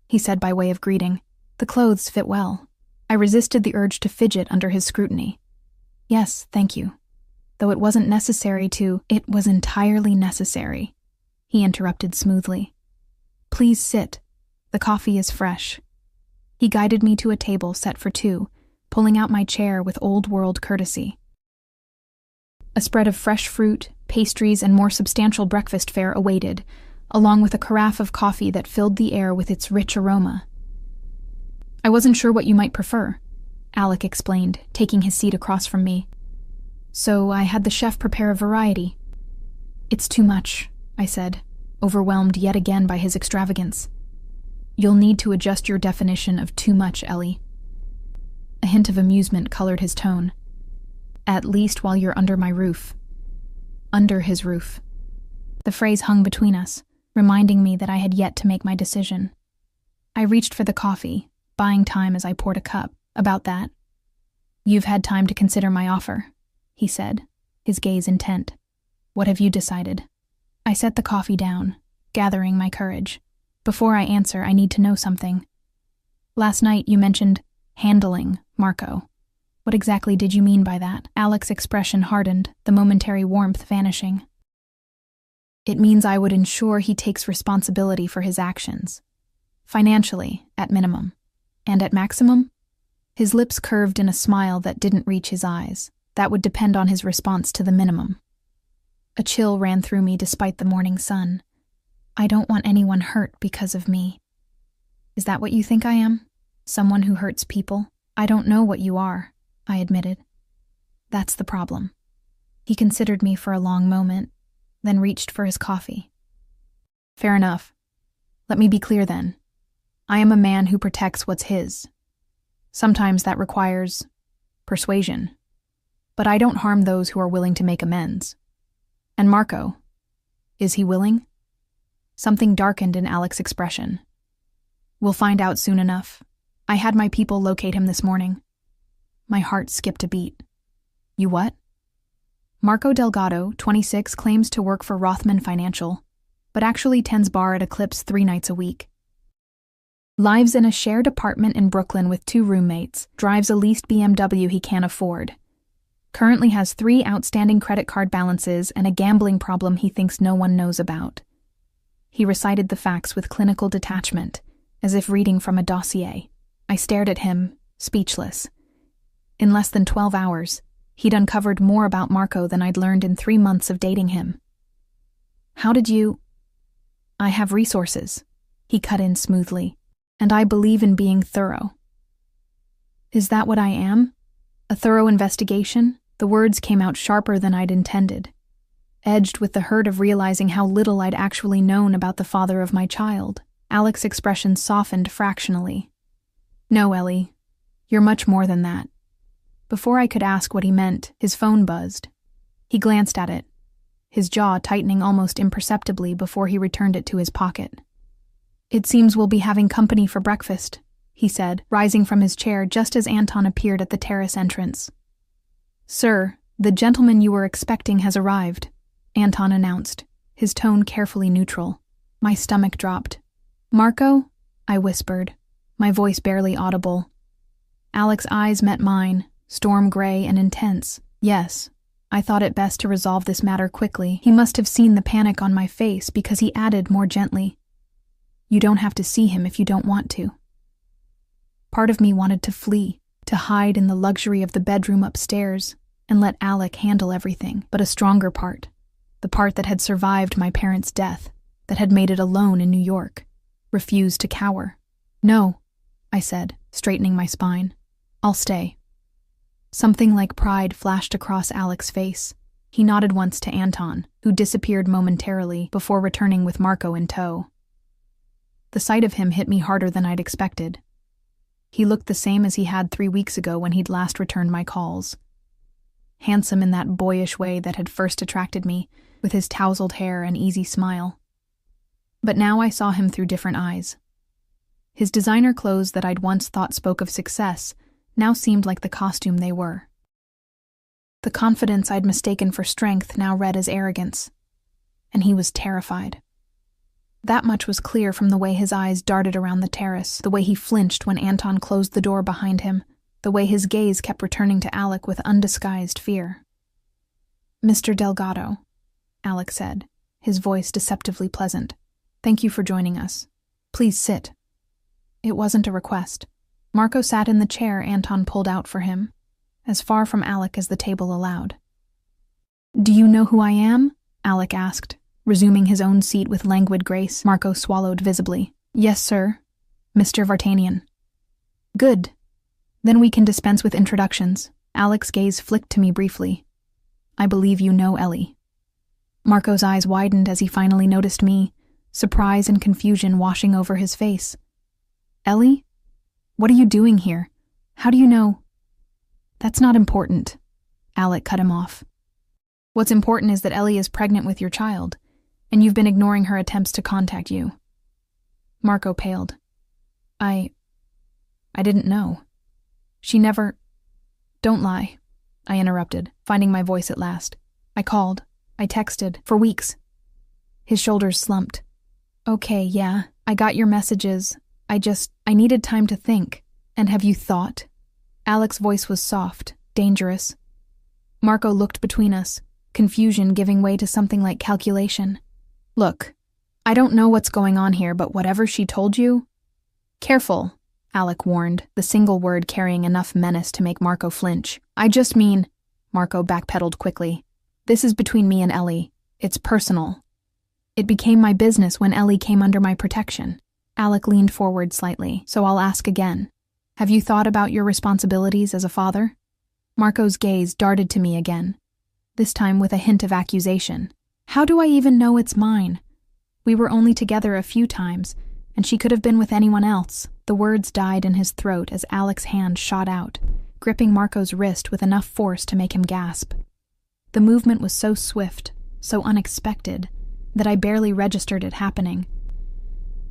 he said by way of greeting. The clothes fit well. I resisted the urge to fidget under his scrutiny. Yes, thank you. Though it wasn't necessary to, it was entirely necessary, he interrupted smoothly. Please sit. The coffee is fresh. He guided me to a table set for two, pulling out my chair with old-world courtesy. A spread of fresh fruit, pastries, and more substantial breakfast fare awaited, along with a carafe of coffee that filled the air with its rich aroma. I wasn't sure what you might prefer, Alec explained, taking his seat across from me. So I had the chef prepare a variety. It's too much, I said, overwhelmed yet again by his extravagance. You'll need to adjust your definition of too much, Ellie. A hint of amusement colored his tone. At least while you're under my roof. Under his roof. The phrase hung between us, reminding me that I had yet to make my decision. I reached for the coffee, buying time as I poured a cup. About that. You've had time to consider my offer, he said, his gaze intent. What have you decided? I set the coffee down, gathering my courage. Before I answer, I need to know something. Last night you mentioned handling Marco. What exactly did you mean by that? Alec's expression hardened, the momentary warmth vanishing. It means I would ensure he takes responsibility for his actions. Financially, at minimum. And at maximum? His lips curved in a smile that didn't reach his eyes. That would depend on his response to the minimum. A chill ran through me despite the morning sun. I don't want anyone hurt because of me. Is that what you think I am? Someone who hurts people? I don't know what you are, I admitted. That's the problem. He considered me for a long moment, then reached for his coffee. Fair enough. Let me be clear then. I am a man who protects what's his. Sometimes that requires persuasion. But I don't harm those who are willing to make amends. And Marco, is he willing? Something darkened in Alex's expression. We'll find out soon enough. I had my people locate him this morning. My heart skipped a beat. You what? Marco Delgado, 26, claims to work for Rothman Financial, but actually tends bar at Eclipse 3 nights a week. Lives in a shared apartment in Brooklyn with 2 roommates, drives a leased BMW he can't afford. Currently has 3 outstanding credit card balances and a gambling problem he thinks no one knows about. He recited the facts with clinical detachment, as if reading from a dossier. I stared at him, speechless. In less than 12 hours, he'd uncovered more about Marco than I'd learned in 3 months of dating him. How did you... I have resources, he cut in smoothly, and I believe in being thorough. Is that what I am? A thorough investigation? The words came out sharper than I'd intended, edged with the hurt of realizing how little I'd actually known about the father of my child. Alex's expression softened fractionally. No, Ellie, you're much more than that. Before I could ask what he meant, his phone buzzed. He glanced at it, his jaw tightening almost imperceptibly before he returned it to his pocket. It seems we'll be having company for breakfast, he said, rising from his chair just as Anton appeared at the terrace entrance. Sir, the gentleman you were expecting has arrived, Anton announced, his tone carefully neutral. My stomach dropped. Marco? I whispered, my voice barely audible. Alex's eyes met mine, storm gray and intense. Yes, I thought it best to resolve this matter quickly. He must have seen the panic on my face because he added more gently, You don't have to see him if you don't want to. Part of me wanted to flee, to hide in the luxury of the bedroom upstairs and let Alec handle everything, but a stronger part, the part that had survived my parents' death, that had made it alone in New York, refused to cower. No, I said, straightening my spine. I'll stay. Something like pride flashed across Alec's face. He nodded once to Anton, who disappeared momentarily before returning with Marco in tow. The sight of him hit me harder than I'd expected. He looked the same as he had 3 weeks ago when he'd last returned my calls. Handsome in that boyish way that had first attracted me, with his tousled hair and easy smile. But now I saw him through different eyes. His designer clothes that I'd once thought spoke of success now seemed like the costume they were. The confidence I'd mistaken for strength now read as arrogance. And he was terrified. That much was clear from the way his eyes darted around the terrace, the way he flinched when Anton closed the door behind him, the way his gaze kept returning to Alec with undisguised fear. Mr. Delgado, Alec said, his voice deceptively pleasant. Thank you for joining us. Please sit. It wasn't a request. Marco sat in the chair Anton pulled out for him, as far from Alec as the table allowed. Do you know who I am? Alec asked, resuming his own seat with languid grace. Marco swallowed visibly. Yes, sir. Mr. Vartanian. Good. Then we can dispense with introductions. Alec's gaze flicked to me briefly. I believe you know Ellie. Marco's eyes widened as he finally noticed me, surprise and confusion washing over his face. Ellie? What are you doing here? How do you know? That's not important. Alec cut him off. What's important is that Ellie is pregnant with your child, and you've been ignoring her attempts to contact you. Marco paled. I didn't know. She never... Don't lie, I interrupted, finding my voice at last. I called. I texted. For weeks. His shoulders slumped. Okay, yeah, I got your messages. I needed time to think. And have you thought? Alec's voice was soft, dangerous. Marco looked between us, confusion giving way to something like calculation. Look, I don't know what's going on here, but whatever she told you... Careful, Alec warned, the single word carrying enough menace to make Marco flinch. I just mean... Marco backpedaled quickly. This is between me and Ellie. It's personal. It became my business when Ellie came under my protection. Alec leaned forward slightly, so I'll ask again. Have you thought about your responsibilities as a father? Marco's gaze darted to me again, this time with a hint of accusation. How do I even know it's mine? We were only together a few times, and she could have been with anyone else. The words died in his throat as Alec's hand shot out, gripping Marco's wrist with enough force to make him gasp. The movement was so swift, so unexpected, that I barely registered it happening.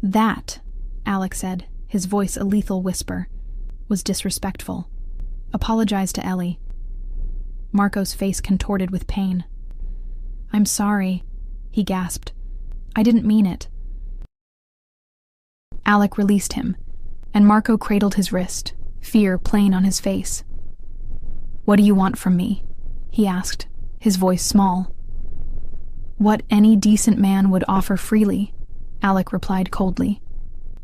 That, Alec said, his voice a lethal whisper, was disrespectful. Apologize to Ellie. Marco's face contorted with pain. I'm sorry, he gasped. I didn't mean it. Alec released him, and Marco cradled his wrist, fear plain on his face. What do you want from me? He asked, his voice small. What any decent man would offer freely, Alec replied coldly.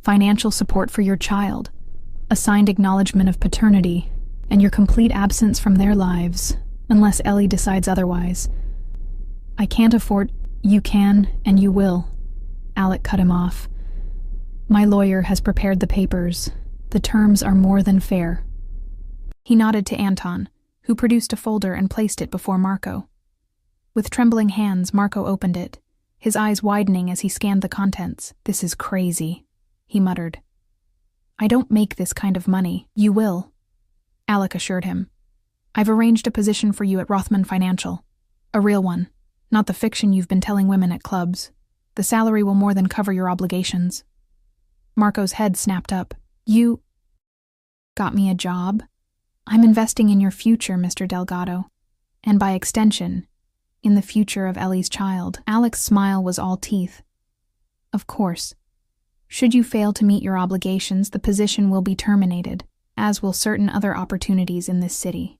Financial support for your child, a signed acknowledgement of paternity, and your complete absence from their lives, unless Ellie decides otherwise. I can't afford... You can, and you will. Alec cut him off. My lawyer has prepared the papers. The terms are more than fair. He nodded to Anton, who produced a folder and placed it before Marco. With trembling hands, Marco opened it, his eyes widening as he scanned the contents. This is crazy, he muttered. I don't make this kind of money. You will, Alec assured him. I've arranged a position for you at Rothman Financial. A real one, not the fiction you've been telling women at clubs. The salary will more than cover your obligations. Marco's head snapped up. You got me a job? I'm investing in your future, Mr. Delgado. And by extension, in the future of Ellie's child. Alec's smile was all teeth. Of course. Should you fail to meet your obligations, the position will be terminated, as will certain other opportunities in this city.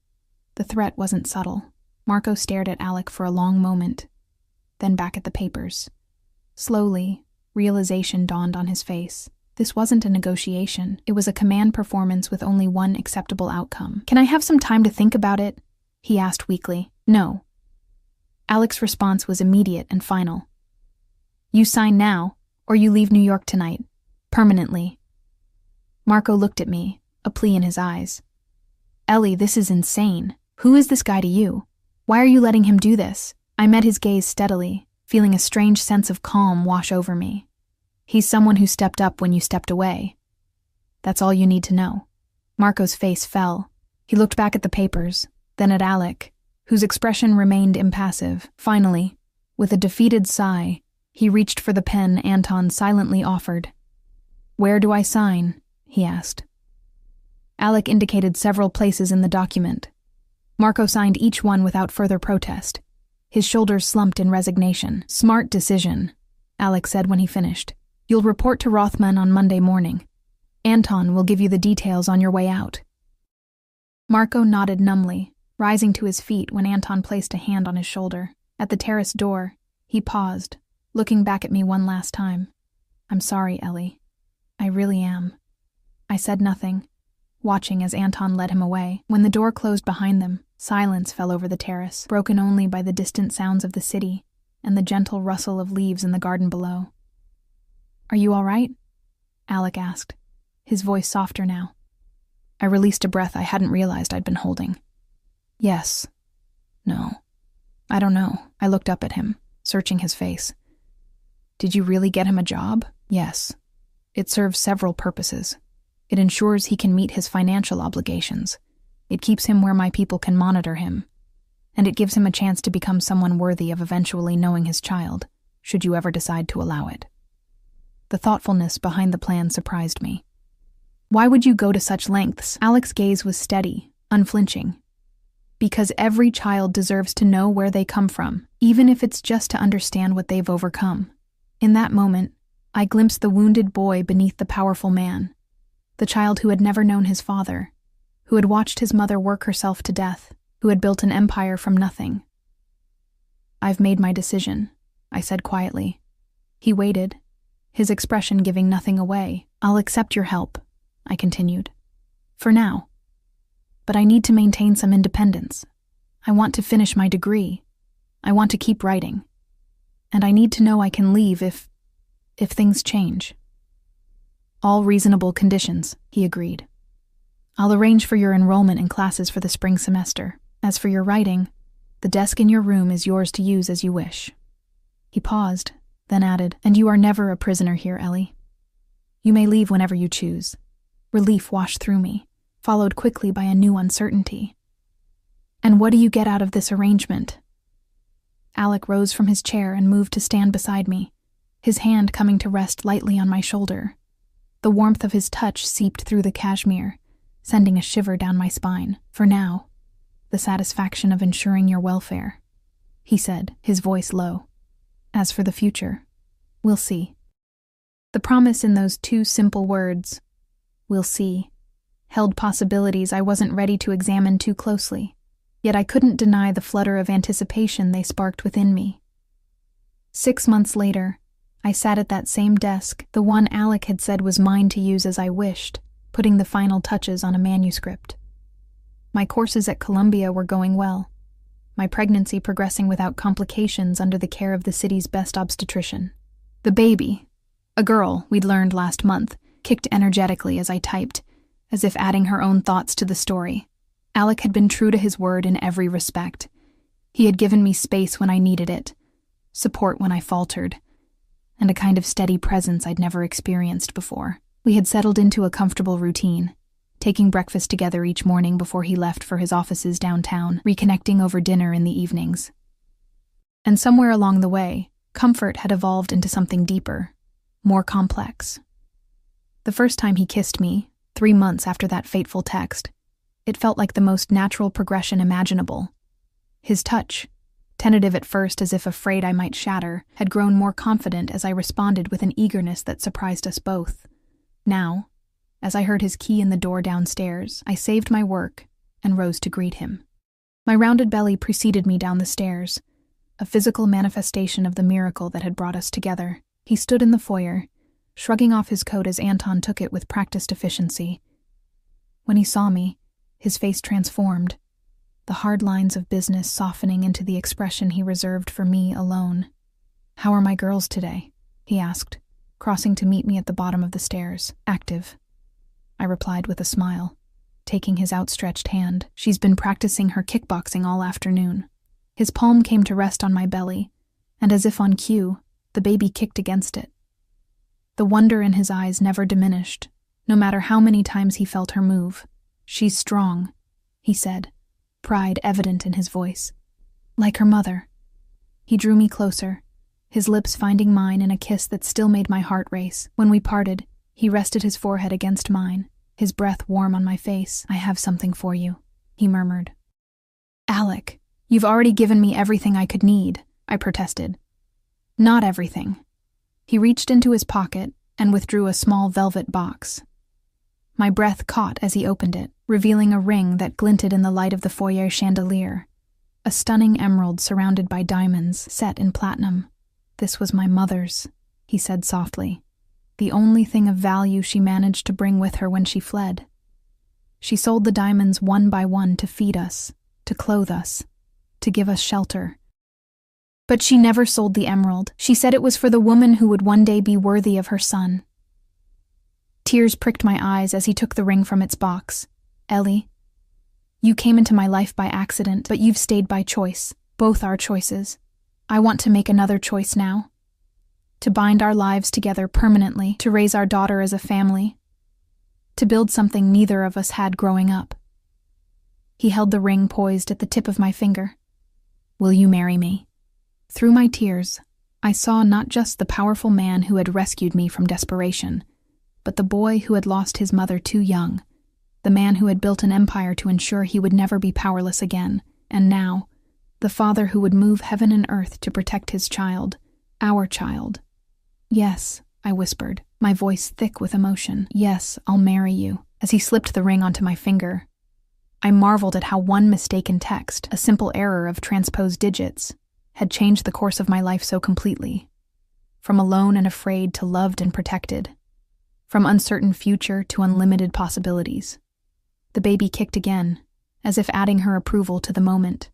The threat wasn't subtle. Marco stared at Alec for a long moment, then back at the papers. Slowly, realization dawned on his face. This wasn't a negotiation. It was a command performance with only one acceptable outcome. Can I have some time to think about it? He asked weakly. No. Alec's response was immediate and final. You sign now, or you leave New York tonight. Permanently. Marco looked at me, a plea in his eyes. Ellie, this is insane. Who is this guy to you? Why are you letting him do this? I met his gaze steadily, feeling a strange sense of calm wash over me. He's someone who stepped up when you stepped away. That's all you need to know. Marco's face fell. He looked back at the papers, then at Alec, whose expression remained impassive. Finally, with a defeated sigh, he reached for the pen Anton silently offered. Where do I sign? He asked. Alec indicated several places in the document. Marco signed each one without further protest. His shoulders slumped in resignation. Smart decision, Alec said when he finished. You'll report to Rothman on Monday morning. Anton will give you the details on your way out. Marco nodded numbly, rising to his feet when Anton placed a hand on his shoulder. At the terrace door, he paused, looking back at me one last time. I'm sorry, Ellie. I really am. I said nothing, watching as Anton led him away. When the door closed behind them, silence fell over the terrace, broken only by the distant sounds of the city and the gentle rustle of leaves in the garden below. Are you all right? Alec asked, his voice softer now. I released a breath I hadn't realized I'd been holding. Yes. No. I don't know. I looked up at him, searching his face. Did you really get him a job? Yes. It serves several purposes. It ensures he can meet his financial obligations. It keeps him where my people can monitor him. And it gives him a chance to become someone worthy of eventually knowing his child, should you ever decide to allow it. The thoughtfulness behind the plan surprised me. Why would you go to such lengths? Alec's gaze was steady, unflinching. Because every child deserves to know where they come from, even if it's just to understand what they've overcome. In that moment, I glimpsed the wounded boy beneath the powerful man, the child who had never known his father, who had watched his mother work herself to death, who had built an empire from nothing. I've made my decision, I said quietly. He waited, his expression giving nothing away. "I'll accept your help," I continued. "For now. But I need to maintain some independence. I want to finish my degree. I want to keep writing. And I need to know I can leave if things change." "All reasonable conditions," he agreed. "I'll arrange for your enrollment in classes for the spring semester. As for your writing, the desk in your room is yours to use as you wish." He paused, then added, "And you are never a prisoner here, Ellie. You may leave whenever you choose." Relief washed through me, followed quickly by a new uncertainty. "And what do you get out of this arrangement?" Alec rose from his chair and moved to stand beside me, his hand coming to rest lightly on my shoulder. The warmth of his touch seeped through the cashmere, sending a shiver down my spine. "For now, the satisfaction of ensuring your welfare," he said, his voice low. "As for the future, we'll see." The promise in those two simple words, "we'll see," held possibilities I wasn't ready to examine too closely, yet I couldn't deny the flutter of anticipation they sparked within me. 6 months later, I sat at that same desk, the one Alec had said was mine to use as I wished, putting the final touches on a manuscript. My courses at Columbia were going well, my pregnancy progressing without complications under the care of the city's best obstetrician. The baby, a girl we'd learned last month, kicked energetically as I typed, as if adding her own thoughts to the story. Alec had been true to his word in every respect. He had given me space when I needed it, support when I faltered, and a kind of steady presence I'd never experienced before. We had settled into a comfortable routine, taking breakfast together each morning before he left for his offices downtown, reconnecting over dinner in the evenings. And somewhere along the way, comfort had evolved into something deeper, more complex. The first time he kissed me, 3 months after that fateful text, it felt like the most natural progression imaginable. His touch, tentative at first as if afraid I might shatter, had grown more confident as I responded with an eagerness that surprised us both. Now, as I heard his key in the door downstairs, I saved my work and rose to greet him. My rounded belly preceded me down the stairs, a physical manifestation of the miracle that had brought us together. He stood in the foyer, shrugging off his coat as Anton took it with practiced efficiency. When he saw me, his face transformed, the hard lines of business softening into the expression he reserved for me alone. "How are my girls today?" he asked, crossing to meet me at the bottom of the stairs. "Active," I replied with a smile, taking his outstretched hand. "She's been practicing her kickboxing all afternoon." His palm came to rest on my belly, and as if on cue, the baby kicked against it. The wonder in his eyes never diminished, no matter how many times he felt her move. "She's strong," he said, pride evident in his voice. "Like her mother." He drew me closer, his lips finding mine in a kiss that still made my heart race. When we parted, he rested his forehead against mine, his breath warm on my face. "I have something for you," he murmured. "Alec, you've already given me everything I could need," I protested. "Not everything." He reached into his pocket and withdrew a small velvet box. My breath caught as he opened it, revealing a ring that glinted in the light of the foyer chandelier, a stunning emerald surrounded by diamonds set in platinum. "This was my mother's," he said softly, "the only thing of value she managed to bring with her when she fled. She sold the diamonds one by one to feed us, to clothe us, to give us shelter. But she never sold the emerald. She said it was for the woman who would one day be worthy of her son." Tears pricked my eyes as he took the ring from its box. "Ellie, you came into my life by accident, but you've stayed by choice, both our choices. I want to make another choice now. To bind our lives together permanently, to raise our daughter as a family, to build something neither of us had growing up." He held the ring poised at the tip of my finger. "Will you marry me?" Through my tears, I saw not just the powerful man who had rescued me from desperation, but the boy who had lost his mother too young, the man who had built an empire to ensure he would never be powerless again, and now, the father who would move heaven and earth to protect his child, our child. "Yes," I whispered, my voice thick with emotion. "Yes, I'll marry you." As he slipped the ring onto my finger, I marveled at how one mistaken text, a simple error of transposed digits, had changed the course of my life so completely. from alone and afraid to loved and protected, from uncertain future to unlimited possibilities. The baby kicked again, as if adding her approval to the moment.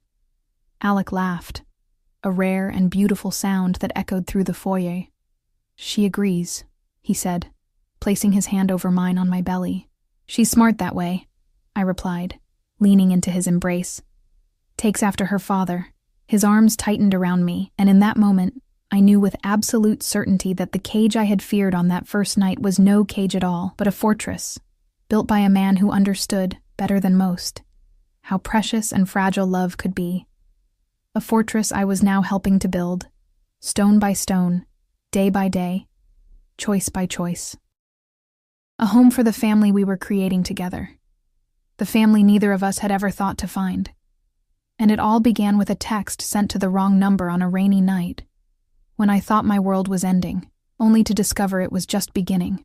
Alec laughed, a rare and beautiful sound that echoed through the foyer. "She agrees," he said, placing his hand over mine on my belly. "She's smart that way," I replied, leaning into his embrace. "Takes after her father." His arms tightened around me, and in that moment, I knew with absolute certainty that the cage I had feared on that first night was no cage at all, but a fortress, built by a man who understood, better than most, how precious and fragile love could be. A fortress I was now helping to build, stone by stone, day by day, choice by choice. A home for the family we were creating together. The family neither of us had ever thought to find. And it all began with a text sent to the wrong number on a rainy night, when I thought my world was ending, only to discover it was just beginning.